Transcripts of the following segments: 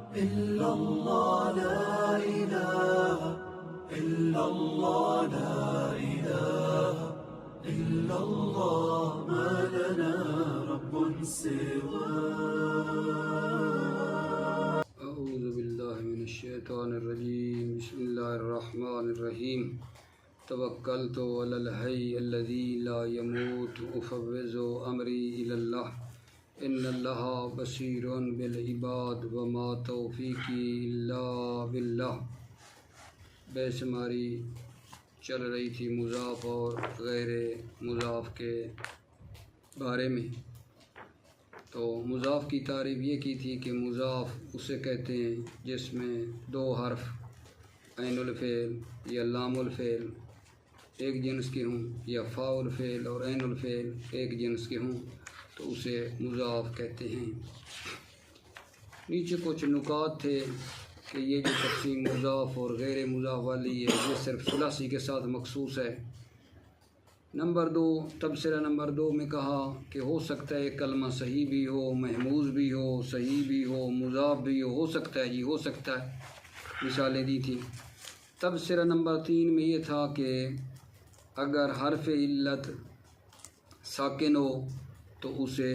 إلا الله لا إله إلا الله لا إله إلا الله ما لنا رب سواه. أعوذ بالله من الشيطان الرجيم. بسم الله الرحمن الرحيم. توكلت على الحي الذي لا يموت أفوض أمري إلى الله إن الله بصير بالعباد وما توفيقي إلا بالله. بے شماری چل رہی تھی مضاف اور غیر مضاف کے بارے میں. تو مضاف کی تعریف یہ کی تھی کہ مضاف اسے کہتے ہیں جس میں دو حرف عین الفعل یا لام الفعل ایک جنس کے ہوں یا فاء الفعل اور عین الفعل ایک جنس کے ہوں تو اسے مضاف کہتے ہیں. نیچے کچھ نکات تھے کہ یہ جو تقسیم مضاف اور غیر مضاف والی ہے یہ صرف ثلاثی کے ساتھ مخصوص ہے. نمبر 2 تبصرہ نمبر 2 میں کہا کہ ہو سکتا ہے کلمہ صحیح بھی ہو، محموز بھی ہو، صحیح بھی ہو، مضاف بھی ہو سکتا ہے جی، ہو سکتا ہے. مثالیں دی تھی. تبصرہ نمبر 3 میں یہ تھا کہ اگر حرف علت ساکن ہو تو اسے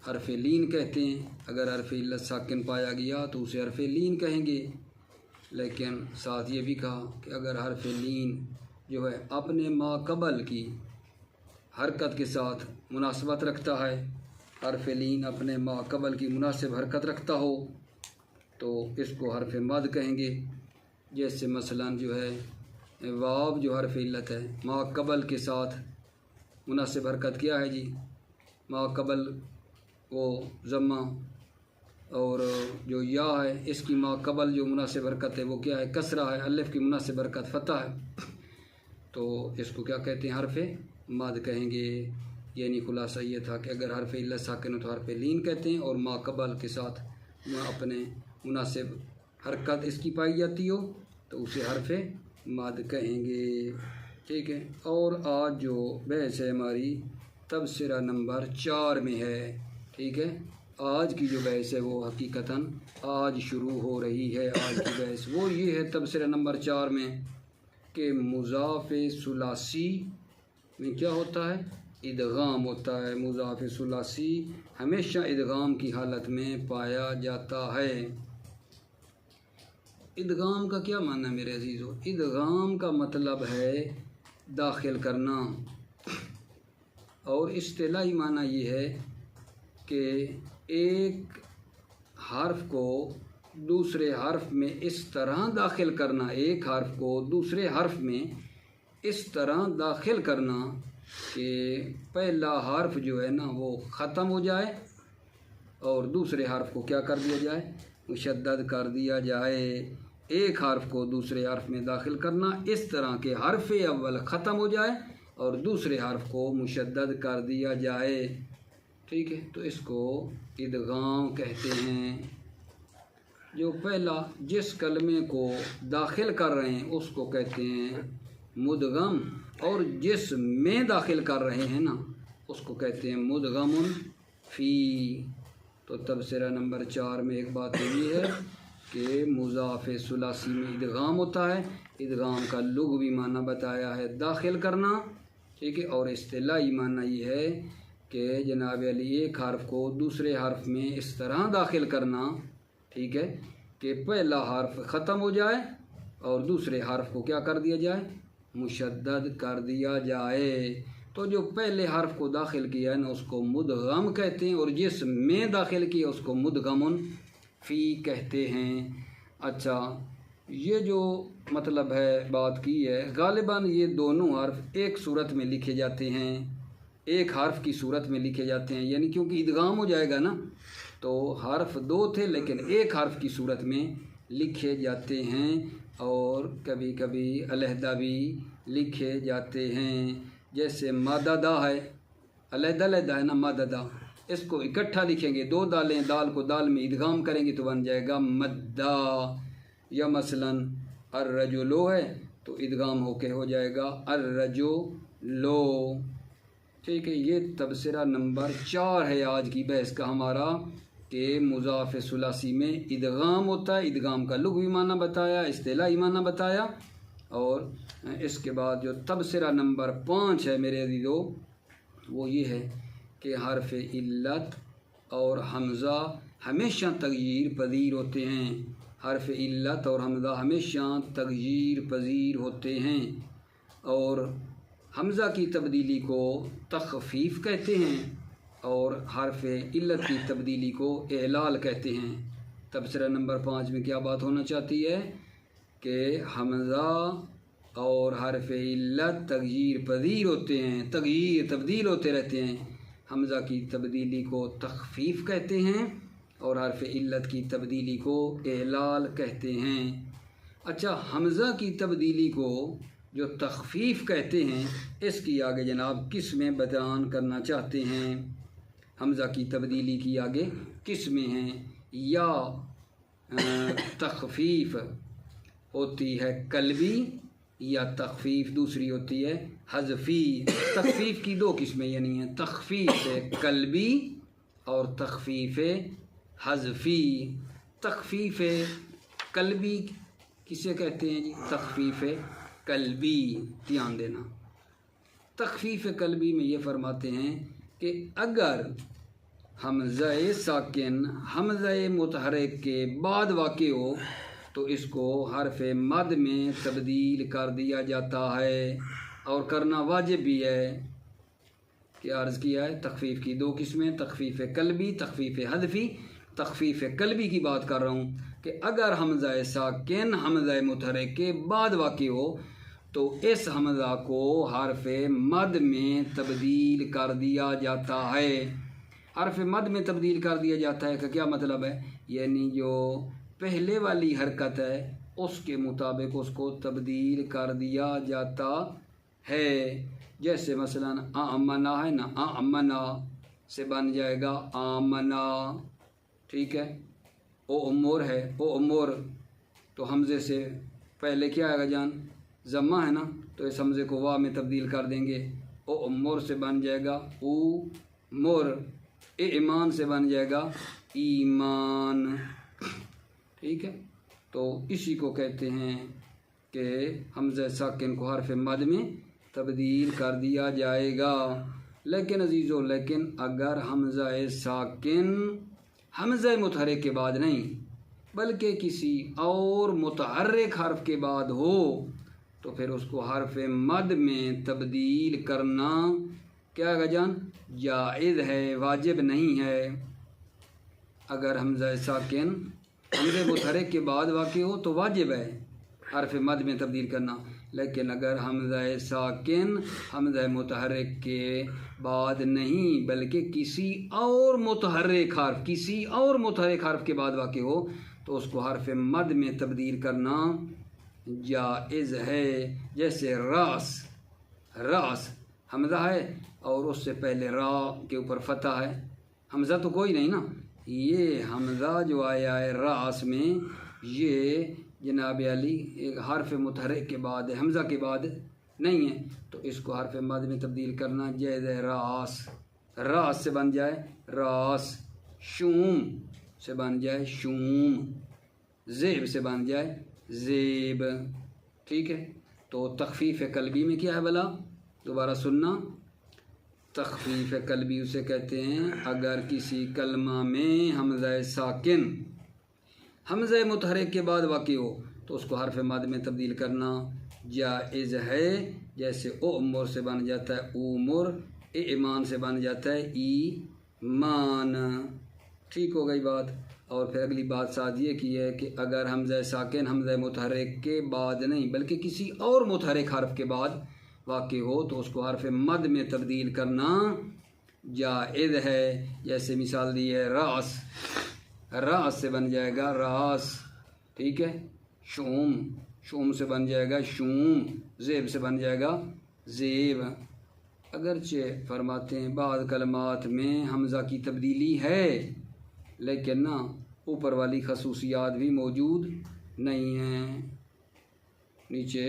حرف لین کہتے ہیں. اگر حرف علت ساکن پایا گیا تو اسے حرف لین کہیں گے. لیکن ساتھ یہ بھی کہا کہ اگر حرف لین جو ہے اپنے ما قبل کی حرکت کے ساتھ مناسبت رکھتا ہے، حرف لین اپنے ما قبل کی مناسب حرکت رکھتا ہو تو اس کو حرف مد کہیں گے. جیسے مثلا جو ہے واو جو حرف علت ہے ما قبل کے ساتھ مناسب حرکت کیا ہے جی، ما قبل وہ ضمہ، اور جو یا ہے اس کی ما قبل جو مناسب حرکت ہے وہ کیا ہے، کسرہ ہے. الف کی مناسب حرکت فتح ہے تو اس کو کیا کہتے ہیں، حرف مد کہیں گے. یعنی خلاصہ یہ تھا کہ اگر حرف علت ساکن ہو تو حرف لین کہتے ہیں، اور ما قبل کے ساتھ اپنے مناسب حرکت اس کی پائی جاتی ہو تو اسے حرف مد کہیں گے. ٹھیک ہے. اور آج جو بحث ہے ہماری تبصرہ نمبر 4 میں ہے. ٹھیک ہے. آج کی جو بحث ہے وہ حقیقتاً آج شروع ہو رہی ہے. آج کی بحث وہ یہ ہے تبصرہ نمبر 4 میں کہ مضاف ثلاثی میں کیا ہوتا ہے، ادغام ہوتا ہے. مضاف ثلاثی ہمیشہ ادغام کی حالت میں پایا جاتا ہے. ادغام کا کیا معنی ہے میرے عزیزو؟ ادغام کا مطلب ہے داخل کرنا، اور اصطلاحی معنی یہ ہے کہ ایک حرف کو دوسرے حرف میں اس طرح داخل کرنا، ایک حرف کو دوسرے حرف میں اس طرح داخل کرنا کہ پہلا حرف جو ہے نا وہ ختم ہو جائے اور دوسرے حرف کو کیا کر دیا جائے، مشدد کر دیا جائے. ایک حرف کو دوسرے حرف میں داخل کرنا اس طرح کہ حرف اول ختم ہو جائے اور دوسرے حرف کو مشدد کر دیا جائے. ٹھیک ہے. تو اس کو ادغام کہتے ہیں. جو پہلا جس کلمے کو داخل کر رہے ہیں اس کو کہتے ہیں مدغم، اور جس میں داخل کر رہے ہیں نا اس کو کہتے ہیں مدغم فی. تو تبصرہ نمبر 4 میں ایک بات یہ ہے کہ مضاف ثلاثی میں ادغام ہوتا ہے. ادغام کا لغوی معنی بتایا ہے داخل کرنا. ٹھیک ہے. اور اصطلاحی معنی یہ ہے کہ جناب علی ایک حرف کو دوسرے حرف میں اس طرح داخل کرنا، ٹھیک ہے، کہ پہلا حرف ختم ہو جائے اور دوسرے حرف کو کیا کر دیا جائے، مشدد کر دیا جائے. تو جو پہلے حرف کو داخل کیا ہے نا اس کو مدغم کہتے ہیں، اور جس میں داخل کیا اس کو مدغم فی کہتے ہیں. اچھا، یہ جو مطلب ہے بات کی ہے، غالباً یہ دونوں حرف ایک صورت میں لکھے جاتے ہیں، ایک حرف کی صورت میں لکھے جاتے ہیں. یعنی کیونکہ ادغام ہو جائے گا نا تو حرف 2 تھے لیکن ایک حرف کی صورت میں لکھے جاتے ہیں، اور کبھی کبھی علیحدہ بھی لکھے جاتے ہیں. جیسے ماددہ ہے، علیحدہ علیحدہ ہے نا ماددہ، اس کو اکٹھا لکھیں گے، 2 دالیں، دال کو دال میں ادغام کریں گے تو بن جائے گا مدہ. یا مثلا الرجلو ہے تو ادغام ہو کے ہو جائے گا الرجلو. ٹھیک ہے. یہ تبصرہ نمبر 4 ہے آج کی بحث کا ہمارا. کہ مضاف ثلاثی میں ادغام ہوتا ہے، ادغام کا لغوی معنی بتایا، اصطلاحی معنی بتایا، اور اس کے بعد جو تبصرہ نمبر 5 ہے میرے عزیزو وہ یہ ہے کہ حرف علت اور حمزہ ہمیشہ تغییر پذیر ہوتے ہیں، حرف علت اور حمزہ ہمیشہ تغییر پذیر ہوتے ہیں، اور حمزہ کی تبدیلی کو تخفیف کہتے ہیں اور حرف علت کی تبدیلی کو اعلال کہتے ہیں۔ تبصرہ نمبر 5 میں کیا بات ہونا چاہتی ہے کہ حمزہ اور حرف علت تغییر پذیر ہوتے ہیں، تبدیل ہوتے رہتے ہیں، حمزہ کی تبدیلی کو تخفیف کہتے ہیں اور حرف علت کی تبدیلی کو اعلال کہتے ہیں۔ اچھا، حمزہ کی تبدیلی کو جو تخفیف کہتے ہیں اس کی آگے جناب قسمیں بیان کرنا چاہتے ہیں۔ حمزہ کی تبدیلی کی آگے قسمیں ہیں، یا تخفیف ہوتی ہے قلبی، یا تخفیف دوسری ہوتی ہے حذفی۔ تخفیف کی 2 قسمیں یعنی ہیں تخفیف قلبی اور تخفیف حذفی۔ تخفیف قلبی کسے کہتے ہیں جی؟ تخفیف قلبی، دھیان دینا۔ تخفیف قلبی میں یہ فرماتے ہیں کہ اگر حمزہ ساکن حمزہ متحرک کے بعد واقع ہو تو اس کو حرف مد میں تبدیل کر دیا جاتا ہے، اور کرنا واجب بھی ہے۔ کیا عرض کیا ہے؟ تخفیف کی 2 قسمیں، تخفیف قلبی، تخفیف حذفی۔ تخفیف قلبی کی بات کر رہا ہوں کہ اگر حمزہ ساکن حمزہ متحرک کے بعد واقع ہو تو اس حمزہ کو حرف مد میں تبدیل کر دیا جاتا ہے۔ حرف مد میں تبدیل کر دیا جاتا ہے کا کیا مطلب ہے؟ یعنی جو پہلے والی حرکت ہے اس کے مطابق اس کو تبدیل کر دیا جاتا ہے۔ جیسے مثلا آمنا ہے نا، آمنا سے بن جائے گا آمنا، ٹھیک ہے۔ او امور ہے، او امور، تو حمزے سے پہلے کیا آئے گا جان؟ ضمہ ہے نا، تو اس حمزے کو واو میں تبدیل کر دیں گے، او امور سے بن جائے گا او مور، ایمان سے بن جائے گا ایمان، ٹھیک ہے۔ تو اسی کو کہتے ہیں کہ حمزہ ساکن کو حرف مد میں تبدیل کر دیا جائے گا۔ لیکن عزیزو، لیکن اگر حمزہ ساکن حمزہ متحرک کے بعد نہیں بلکہ کسی اور متحرک حرف کے بعد ہو تو پھر اس کو حرف مد میں تبدیل کرنا کیا ہے جان؟ جائز ہے، واجب نہیں ہے۔ اگر حمزہ ساکن حمزہ متحرک کے بعد واقع ہو تو واجب ہے حرف مد میں تبدیل کرنا، لیکن اگر حمزہ ساکن حمزہ متحرک کے بعد نہیں بلکہ کسی اور متحرک حرف کے بعد واقع ہو تو اس کو حرف مد میں تبدیل کرنا جائز ہے۔ جیسے راس حمزہ ہے اور اس سے پہلے را کے اوپر فتح ہے، حمزہ تو کوئی نہیں نا، یہ حمزہ جو آیا ہے راس میں یہ جناب علی ایک حرف متحرک کے بعد ہے، حمزہ کے بعد نہیں ہے، تو اس کو حرف مد میں تبدیل کرنا جائز ہے۔ راس سے بن جائے راس، شوم سے بن جائے شوم، زیب سے بن جائے زیب، ٹھیک ہے۔ تو تخفیف قلبی میں کیا ہے بلا؟ دوبارہ سننا، تخفیف قلبی اسے کہتے ہیں اگر کسی کلمہ میں حمزہ ساکن حمزہ متحرک کے بعد واقع ہو تو اس کو حرف مد میں تبدیل کرنا جائز ہے۔ جیسے او امور سے بن جاتا ہے اومر، ایمان سے بن جاتا ہے ایمان، ٹھیک ہو گئی بات۔ اور پھر اگلی بات ساتھ یہ کی ہے کہ اگر حمزہ ساکن حمزہ متحرک کے بعد نہیں بلکہ کسی اور متحرک حرف کے بعد واقع ہو تو اس کو حرف مد میں تبدیل کرنا جائز ہے۔ جیسے مثال دی ہے راس سے بن جائے گا راس، ٹھیک ہے۔ شوم سے بن جائے گا شوم، زیب سے بن جائے گا زیب۔ اگرچہ فرماتے ہیں بعض کلمات میں حمزہ کی تبدیلی ہے لیکن نا اوپر والی خصوصیات بھی موجود نہیں ہیں۔ نیچے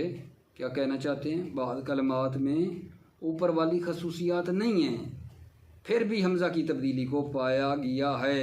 کیا کہنا چاہتے ہیں؟ بعض کلمات میں اوپر والی خصوصیات نہیں ہیں پھر بھی حمزہ کی تبدیلی کو پایا گیا ہے۔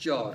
4।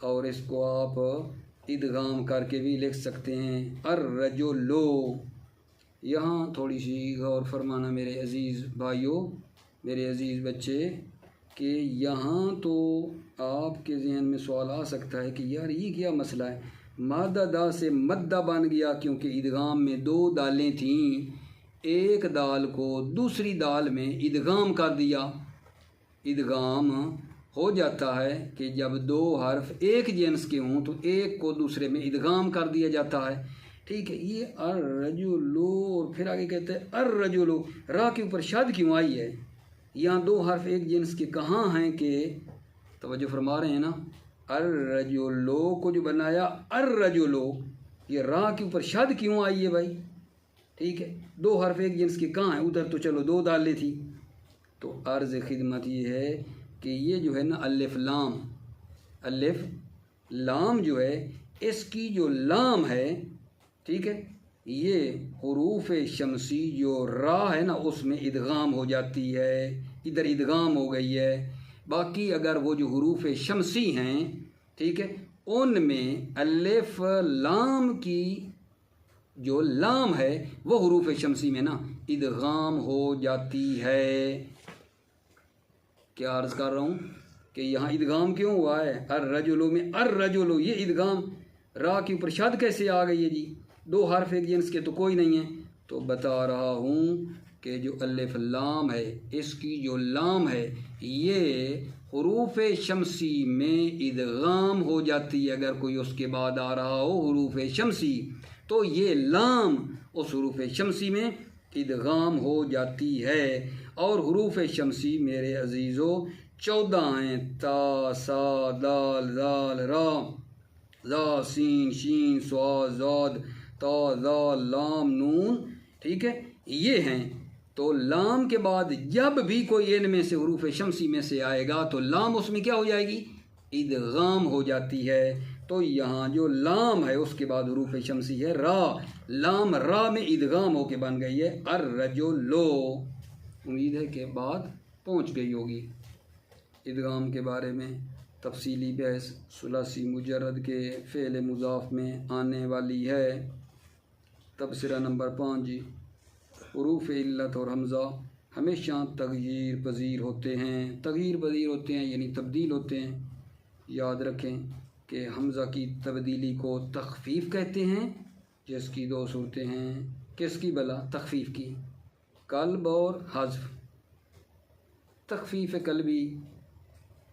اور اس کو آپ ادغام کر کے بھی لکھ سکتے ہیں الرجلو۔ یہاں تھوڑی سی غور فرمانا میرے عزیز بھائیوں، میرے عزیز بچے، کہ یہاں تو آپ کے ذہن میں سوال آ سکتا ہے کہ یار یہ کیا مسئلہ ہے، مادہ دا سے مدہ بن گیا، کیونکہ ادغام میں دو دالیں تھیں، ایک دال کو دوسری دال میں ادغام کر دیا۔ ادغام ہو جاتا ہے کہ جب دو حرف ایک جنس کے ہوں تو ایک کو دوسرے میں ادغام کر دیا جاتا ہے، ٹھیک ہے۔ یہ الرجلو، اور پھر آگے کہتے ہیں الرجلو، را کے اوپر شد کیوں آئی ہے؟ یہاں دو حرف ایک جنس کے کہاں ہیں کہ توجہ فرما رہے ہیں نا؟ الرجلو کو جو بنایا الرجلو، یہ را کے اوپر شد کیوں آئی ہے بھائی؟ ٹھیک ہے، دو حرف ایک جنس کے کہاں ہیں؟ ادھر تو چلو دو دالیں تھی۔ تو عرض خدمت یہ ہے کہ یہ جو ہے نا الف لام جو ہے، اس کی جو لام ہے، ٹھیک ہے، یہ حروف شمسی جو را ہے نا اس میں ادغام ہو جاتی ہے، ادھر ادغام ہو گئی ہے۔ باقی اگر وہ جو حروف شمسی ہیں، ٹھیک ہے، ان میں الف لام کی جو لام ہے وہ حروف شمسی میں نا ادغام ہو جاتی ہے۔ کیا عرض کر رہا ہوں کہ یہاں ادغام کیوں ہوا ہے؟ الرجلو میں الرجلو، یہ ادغام را کے اوپر شد کیسے آ گئی ہے جی؟ دو حرف ایک جنس کے تو کوئی نہیں ہے۔ تو بتا رہا ہوں کہ جو الف لام ہے، اس کی جو لام ہے یہ حروف شمسی میں ادغام ہو جاتی ہے۔ اگر کوئی اس کے بعد آ رہا ہو حروف شمسی تو یہ لام اس حروف شمسی میں ادغام ہو جاتی ہے۔ اور حروف شمسی میرے عزیزو 14 ہیں، تا، سا، دال، ذال، را، زا، سین، شین، صاد، ضاد، تا، ذا، لام، نون، ٹھیک ہے، یہ ہیں۔ تو لام کے بعد جب بھی کوئی ان میں سے حروف شمسی میں سے آئے گا تو لام اس میں کیا ہو جائے گی؟ ادغام ہو جاتی ہے۔ تو یہاں جو لام ہے اس کے بعد حروف شمسی ہے را، لام را میں ادغام ہو کے بن گئی ہے الرجلو۔ امید ہے کہ بات پہنچ گئی ہوگی۔ ادغام کے بارے میں تفصیلی بحث ثلاثی مجرد کے فعل مضاف میں آنے والی ہے۔ تبصرہ نمبر 5 جی، حروف علت اور حمزہ ہمیشہ تغیر پذیر ہوتے ہیں۔ تغیر پذیر ہوتے ہیں یعنی تبدیل ہوتے ہیں۔ یاد رکھیں کہ حمزہ کی تبدیلی کو تخفیف کہتے ہیں، جس کی دو صورتیں ہیں۔ کس کی بلا؟ تخفیف کی، قلب اور حذف۔ تخفیف قلبی،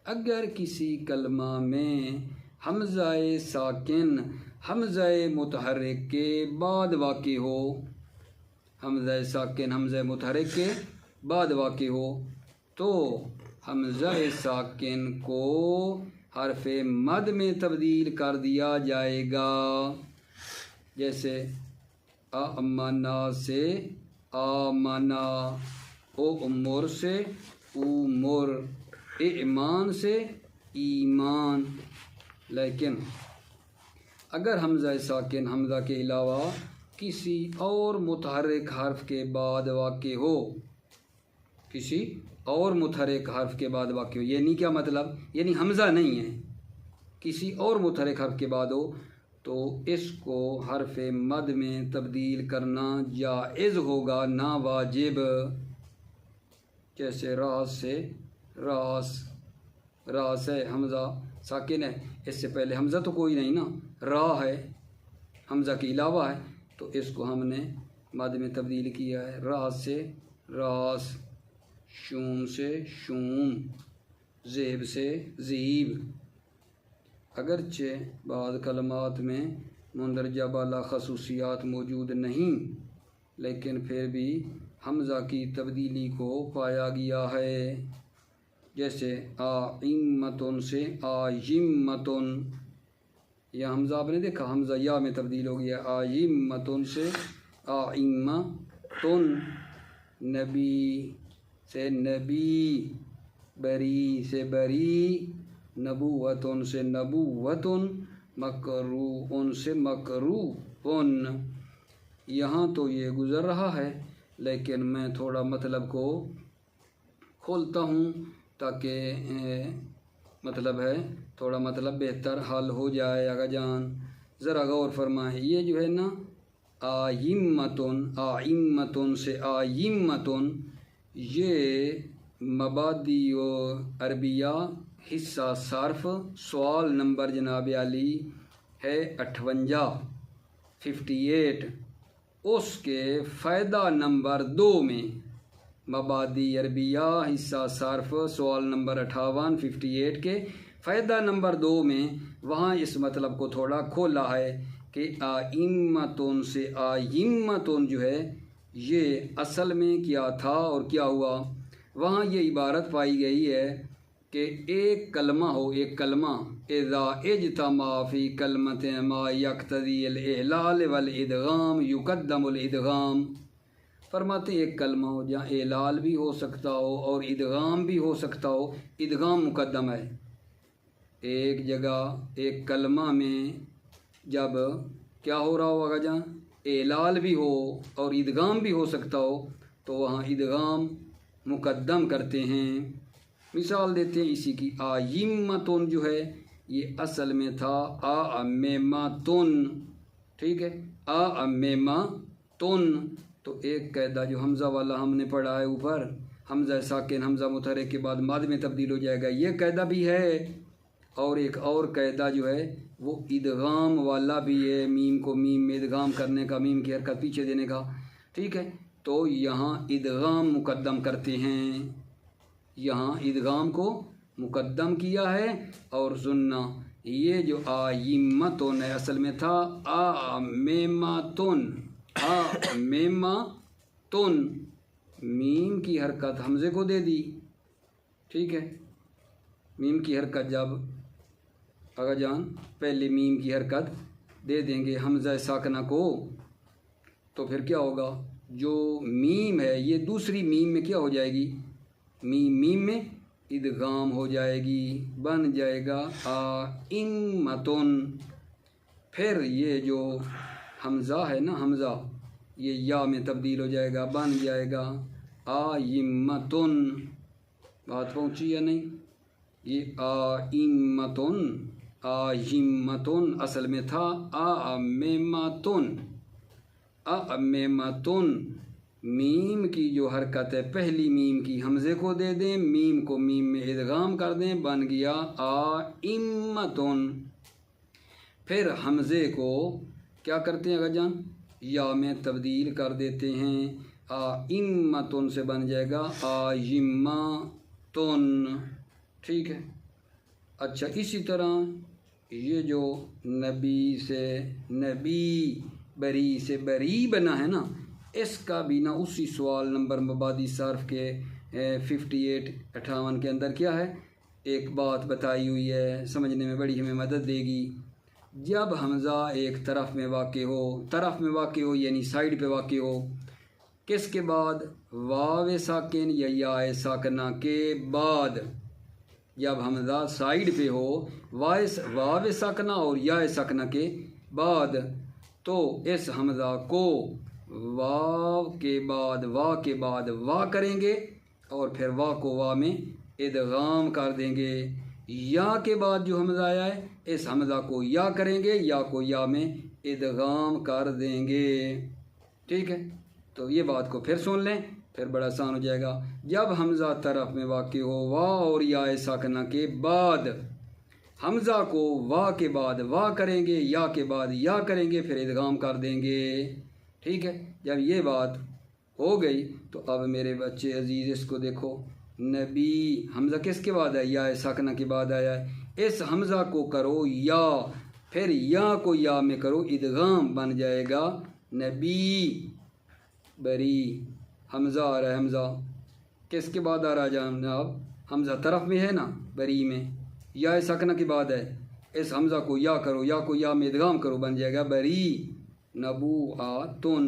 اگر کسی کلمہ میں حمزہ ساکن حمزہ متحرک کے بعد واقع ہو، حمزہ ساکن حمزہ متحرک کے بعد واقع ہو تو حمزہ ساکن کو حرف مد میں تبدیل کر دیا جائے گا۔ جیسے آمنا سے آمنا، امر سے امر، ایمان سے ایمان۔ لیکن اگر حمزہ ساکن حمزہ کے علاوہ کسی اور متحرک حرف کے بعد واقع ہو، کسی اور متحرک حرف کے بعد واقع ہو، یعنی کیا مطلب؟ یعنی حمزہ نہیں ہے، کسی اور متحرک حرف کے بعد ہو تو اس کو حرف مد میں تبدیل کرنا جائز ہوگا، نہ واجب۔ جیسے راس سے راس، راس ہے حمزہ ساکن ہے، اس سے پہلے حمزہ تو کوئی نہیں نا، را ہے، حمزہ کے علاوہ ہے، تو اس کو ہم نے مد میں تبدیل کیا ہے۔ راس سے راس، شوم سے شوم، زیب سے زیب۔ اگرچہ بعض کلمات میں مندرجہ بالا خصوصیات موجود نہیں، لیکن پھر بھی حمزہ کی تبدیلی کو پایا گیا ہے۔ جیسے آئمتن سے آئمتن، یہ حمزہ آپ نے دیکھا، حمزہ یا میں تبدیل ہو گیا، آئمتن سے آئمتن۔ نبی سے نبی، بری سے بری، نبوتن سے نبوتن، مکروہ سے مکروہ۔ یہاں تو یہ گزر رہا ہے، لیکن میں تھوڑا مطلب کو کھولتا ہوں تاکہ مطلب ہے تھوڑا مطلب بہتر حل ہو جائے آقا جان، ذرا غور فرمائیں۔ یہ جو ہے نا آئمتن، آئمتن سے آئمتن، یہ مبادی و عربیہ حصہ صرف سوال نمبر جناب علی ہے 58 اس کے فائدہ نمبر 2 میں، مبادی عربیہ حصہ صرف سوال نمبر 58 کے فائدہ نمبر 2 میں وہاں اس مطلب کو تھوڑا کھولا ہے کہ آئمتن سے آئمتن جو ہے یہ اصل میں کیا تھا اور کیا ہوا۔ وہاں یہ عبارت پائی گئی ہے کہ ایک کلمہ ہو، ایک کلمہ اذا اجتمع فی کلمۃ ما یقتضی الاعلال والادغام یقدم الادغام، فرماتے ایک کلمہ ہو جہاں اعلال بھی ہو سکتا ہو اور ادغام بھی ہو سکتا ہو، ادغام مقدم ہے۔ ایک جگہ ایک کلمہ میں جب کیا ہو رہا ہوگا جہاں اعلال بھی ہو اور ادغام بھی ہو سکتا ہو تو وہاں ادغام مقدم کرتے ہیں۔ مثال دیتے ہیں اسی کی، آئمتن جو ہے یہ اصل میں تھا آئمتن، ٹھیک ہے، آئمتن۔ تو ایک قاعدہ جو حمزہ والا ہم نے پڑھا ہے اوپر، حمزہ ساکن حمزہ متحرک کے بعد ماد میں تبدیل ہو جائے گا، یہ قاعدہ بھی ہے۔ اور ایک اور قاعدہ جو ہے وہ ادغام والا بھی ہے، میم کو میم میں ادغام کرنے کا، میم کی حرکت پیچھے دینے کا، ٹھیک ہے۔ تو یہاں ادغام مقدم کرتے ہیں، یہاں ادغام کو مقدم کیا ہے۔ اور سننا یہ جو آئمتن ہے اصل میں تھا آئمتن، آئمتن، میم کی حرکت حمزے کو دے دی، ٹھیک ہے۔ میم کی حرکت جب آقا جان پہلے میم کی حرکت دے دیں گے حمزہ ساکنہ کو تو پھر کیا ہوگا، جو میم ہے یہ دوسری میم میں کیا ہو جائے گی، میم میں ادغام ہو جائے گی، بن جائے گا آئمتن۔ پھر یہ جو حمزہ ہے نا، حمزہ یہ یا میں تبدیل ہو جائے گا، بن جائے گا آئمتن۔ بات پہنچی یا نہیں؟ یہ آئمتن، آئمتن اصل میں تھا آئمتن، آئمتن۔ میم کی جو حرکت ہے پہلی میم کی حمزے کو دے دیں، میم کو میم میں ادغام کر دیں، بن گیا آئمتن۔ پھر حمزے کو کیا کرتے ہیں آقا جان، یا میں تبدیل کر دیتے ہیں، آئمتن سے بن جائے گا آئمتن، ٹھیک ہے۔ اچھا اسی طرح یہ جو نبی سے نبی، بری سے بری بنا ہے نا، اس کا بھی نا اسی سوال نمبر مبادی صرف کے 58 کے اندر کیا ہے، ایک بات بتائی ہوئی ہے، سمجھنے میں بڑی ہمیں مدد دے گی۔ جب حمزہ ایک طرف میں واقع ہو، طرف میں واقع ہو یعنی سائیڈ پہ واقع ہو، کس کے بعد، واو ساکن یا یا ساکنہ کے بعد، جب حمزہ سائیڈ پہ ہو واو ساکنہ اور یا ساکنہ کے بعد، تو اس حمزہ کو واو کے بعد وا کریں گے اور پھر وا کو وا میں ادغام کر دیں گے۔ یا کے بعد جو حمزہ آیا ہے اس حمزہ کو یا کریں گے، یا کو یا میں ادغام کر دیں گے، ٹھیک ہے۔ تو یہ بات کو پھر سن لیں، پھر بڑا آسان ہو جائے گا۔ جب حمزہ طرف میں واقع ہو وا اور یا ساکنہ کے بعد، حمزہ کو وا کے بعد وا کریں گے، یا کے بعد یا کریں گے، پھر ادغام کر دیں گے، ٹھیک ہے۔ جب یہ بات ہو گئی تو اب میرے بچے عزیز اس کو دیکھو، نبی حمزہ کس کے بعد ہے، یا ساکنہ کے بعد آیا ہے، اس حمزہ کو کرو یا، پھر یا کو یا میں کرو ادغام، بن جائے گا نبی بری۔ حمزہ آ رہا ہے، حمزہ کس کے بعد آ رہا ہے جناب، حمزہ طرف میں ہے نا بری میں، یا ساکنہ کے بعد ہے، اس حمزہ کو یا کرو، یا کو یا میں ادغام کرو، بن جائے گا بری نبوآتن۔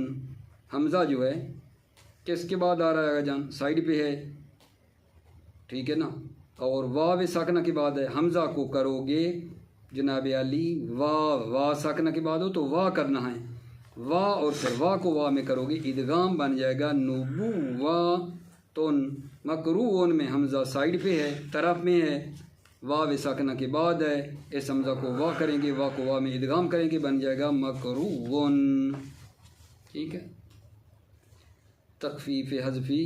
حمزہ جو ہے کس کے بعد آ رہا ہے جان، سائیڈ پہ ہے، ٹھیک ہے نا، اور واو ساکنہ کے بعد ہے، حمزہ کو کرو گے جناب علی وا ساکنہ کے بعد ہو تو وا کرنا ہے، وا اور پھر وا کو وا میں کرو گے ادغام، بن جائے گا نبواتن۔ مکروہن میں حمزہ سائیڈ پہ ہے، طرف میں ہے، واو ساکنہ کے بعد ہے، اس حمزہ کو وا کریں گے، وا کو وا میں ادغام کریں گے، بن جائے گا مکروون۔ ٹھیک ہے، تخفیف حذفی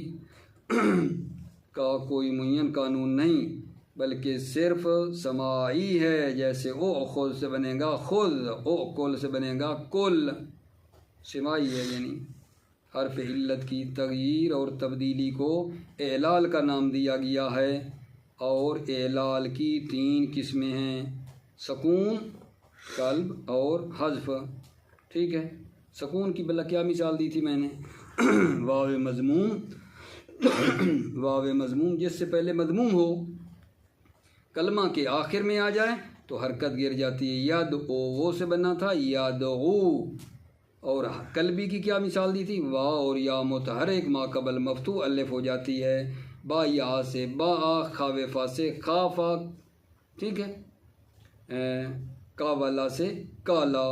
کا کوئی معین قانون نہیں، بلکہ صرف سماعی ہے، جیسے او خود سے بنے گا خود، او کل سے بنے گا کل، سماعی ہے۔ یعنی حرف علت کی تغییر اور تبدیلی کو اعلال کا نام دیا گیا ہے، اور اعلال کی 3 قسمیں ہیں، سکون، قلب اور حذف۔ ٹھیک ہے، سکون کی بلا کیا مثال دی تھی میں نے؟ واو مضموم، واو مضموم جس سے پہلے مضموم ہو، کلمہ کے آخر میں آ جائے تو حرکت گر جاتی ہے، ید او وہ سے بنا تھا یدعو۔ اور قلبی کی کیا مثال دی تھی؟ وا اور یا متحرک ما قبل مفتوح الف ہو جاتی ہے، با یا سے با، خاو فا سے خافا، ٹھیک ہے، کاولا سے کالا۔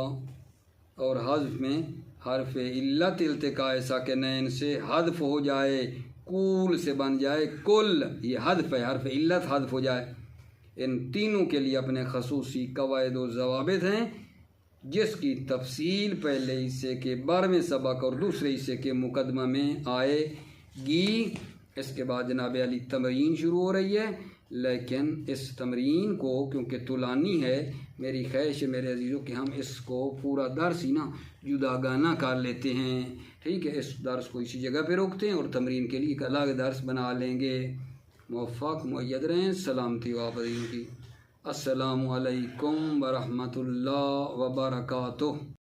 اور حذف میں حرف علت التقاء ساکنین سے حذف ہو جائے، کول سے بن جائے کل، یہ حذف ہے، حرف علت حذف ہو جائے۔ ان تینوں کے لیے اپنے خصوصی قواعد و ضوابط ہیں، جس کی تفصیل پہلے حصے کے 12ویں سبق اور دوسرے حصے کے مقدمہ میں آئے گی۔ اس کے بعد جناب علی تمرین شروع ہو رہی ہے، لیکن اس تمرین کو کیونکہ طولانی ہے، میری خواہش ہے میرے عزیزوں کہ ہم اس کو پورا درس ہی نا جداگانہ کر لیتے ہیں۔ ٹھیک ہے، اس درس کو اسی جگہ پہ روکتے ہیں اور تمرین کے لیے ایک الگ درس بنا لیں گے۔ موفق مؤید رہیں، سلامتی و آفرین کی۔ السلام علیکم ورحمۃ اللہ وبرکاتہ۔